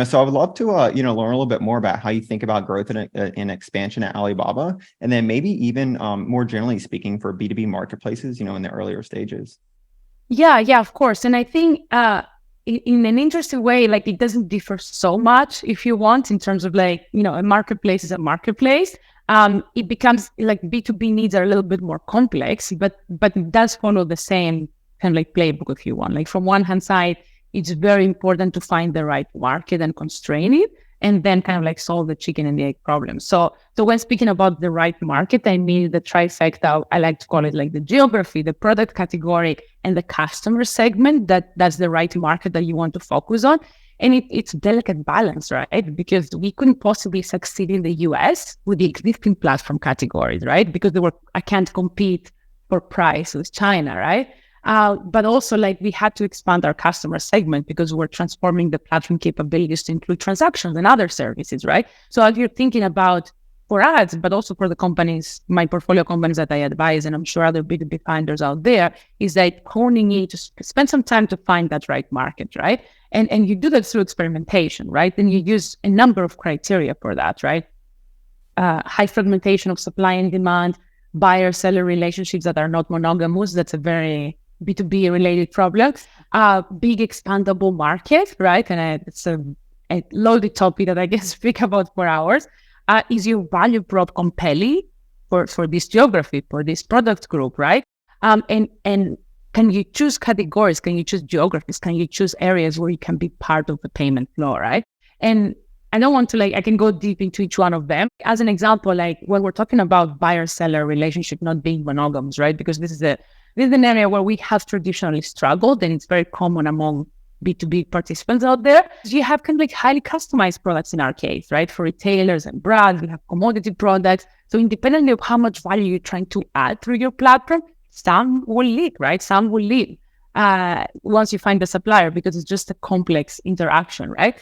So I would love to, learn a little bit more about how you think about growth and expansion at Alibaba, and then maybe even more generally speaking for B2B marketplaces, in the earlier stages. Yeah, of course. And I think in an interesting way, like it doesn't differ so much if you want in terms of like, a marketplace is a marketplace. It becomes like B2B needs are a little bit more complex, but it does follow the same kind of like playbook if you want. Like from one hand side, it's very important to find the right market and constrain it, and then kind of like solve the chicken and the egg problem. So when speaking about the right market, I mean the trifecta. I like to call it like the geography, the product category, and the customer segment. That's the right market that you want to focus on. And it's a delicate balance, right? Because we couldn't possibly succeed in the US with the existing platform categories, right? Because I can't compete for price with China, right? But also like we had to expand our customer segment because we're transforming the platform capabilities to include transactions and other services, right? So if you're thinking about for ads, but also for the companies, my portfolio companies that I advise, and I'm sure other B2B finders out there, is like honing it to spend some time to find that right market, right? And you do that through experimentation, right? And you use a number of criteria for that, right? High fragmentation of supply and demand, buyer-seller relationships that are not monogamous. That's a very B2B related problem. Big expandable market, right? And it's a loaded topic that I can speak about for hours. Is your value prop compelling for this geography, for this product group, right? And can you choose categories? Can you choose geographies? Can you choose areas where you can be part of the payment flow, right? And I don't want to I can go deep into each one of them. As an example, like when we're talking about buyer-seller relationship not being monogamous, right? Because this is an area where we have traditionally struggled, and it's very common among B2B participants out there. You have kind of like highly customized products in our case, right? For retailers and brands, we have commodity products. So independently of how much value you're trying to add through your platform, some will leak, right? Some will leave once you find the supplier because it's just a complex interaction, right?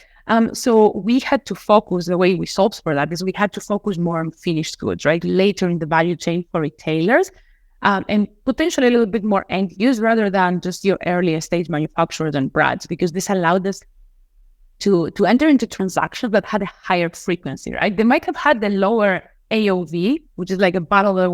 So we had to focus, the way we solved for that is we had to focus more on finished goods, right? Later in the value chain for retailers. And potentially a little bit more end use rather than just your earlier stage manufacturers and brands, because this allowed us to enter into transactions that had a higher frequency, right? They might have had the lower AOV, which is like a battle that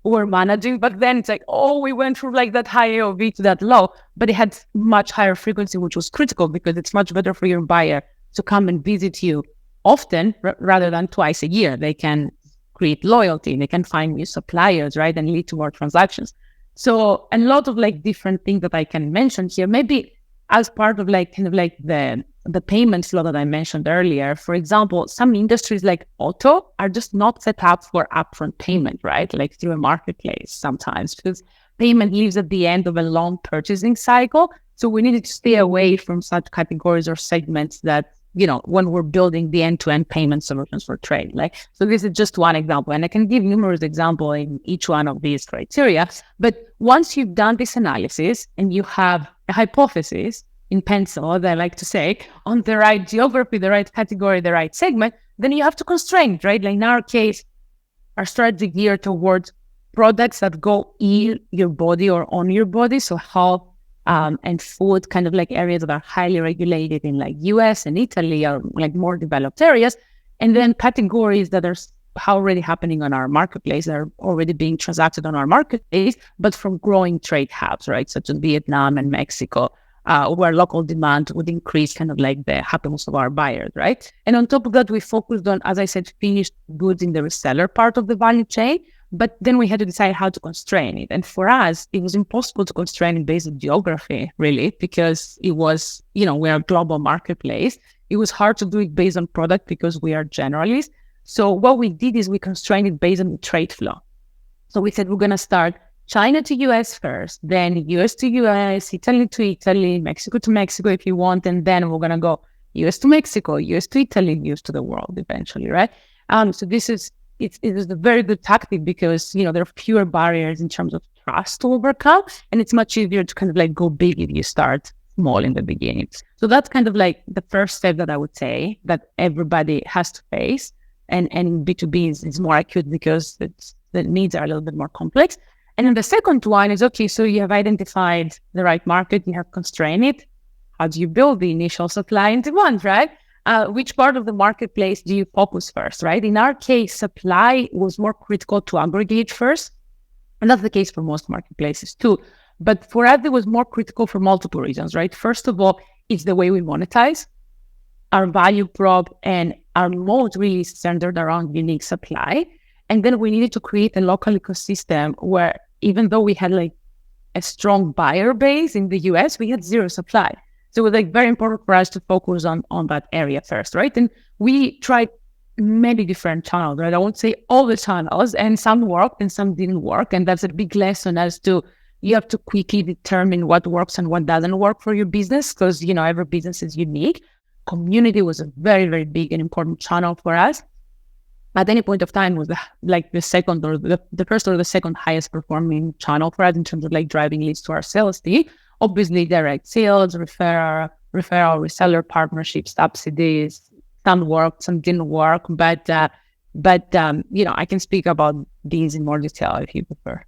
we're managing, but then it's like, we went from like that high AOV to that low, but it had much higher frequency, which was critical because it's much better for your buyer to come and visit you often rather than twice a year. They can create loyalty, they can find new suppliers, right? And lead to more transactions. So a lot of like different things that I can mention here, maybe as part of like kind of like the payment flow that I mentioned earlier. For example, some industries like auto are just not set up for upfront payment, right? Like through a marketplace sometimes, because payment lives at the end of a long purchasing cycle. So we needed to stay away from such categories or segments that, when we're building the end-to-end payment solutions for trade. So this is just one example, and I can give numerous examples in each one of these criteria. But once you've done this analysis and you have a hypothesis in pencil, as I like to say, on the right geography, the right category, the right segment, then you have to constrain, right? Like in our case, our strategy geared towards products that go in your body or on your body. So health, and food, kind of like areas that are highly regulated in like US and Italy or like more developed areas. And then categories that are already happening on our marketplace, that are already being transacted on our marketplace, but from growing trade hubs, right? Such as Vietnam and Mexico, where local demand would increase kind of like the happiness of our buyers, right? And on top of that, we focused on, as I said, finished goods in the reseller part of the value chain. But then we had to decide how to constrain it. And for us, it was impossible to constrain it based on geography, really, because it was, we're a global marketplace. It was hard to do it based on product because we are generalists. So what we did is we constrained it based on the trade flow. So we said we're going to start China to US first, then US to US, Italy to Italy, Mexico to Mexico if you want, and then we're going to go US to Mexico, US to Italy, US to the world eventually, right? So this is, it is a very good tactic because, there are fewer barriers in terms of trust to overcome, and it's much easier to kind of like go big if you start small in the beginning. So that's kind of like the first step that I would say that everybody has to face. And B2B is more acute because the needs are a little bit more complex. And then the second one is, okay, so you have identified the right market, you have constrained it. How do you build the initial supply and demand, right? which part of the marketplace do you focus first, right? In our case, supply was more critical to aggregate first. And that's the case for most marketplaces too. But for us, it was more critical for multiple reasons, right? First of all, it's the way we monetize. Our value prop and our mode really centered around unique supply. And then we needed to create a local ecosystem where even though we had like a strong buyer base in the US, we had zero supply. So it was like very important for us to focus on that area first, right? And we tried many different channels, right? I won't say all the channels, and some worked and some didn't work. And that's a big lesson as to you have to quickly determine what works and what doesn't work for your business, because, you know, every business is unique. Community was a very, very big and important channel for us. At any point of time was the second or the first or the second highest performing channel for us in terms of like driving leads to our sales team. Obviously, direct sales, referral, reseller partnerships, subsidies, some worked, some didn't work. But you know, I can speak about these in more detail if you prefer.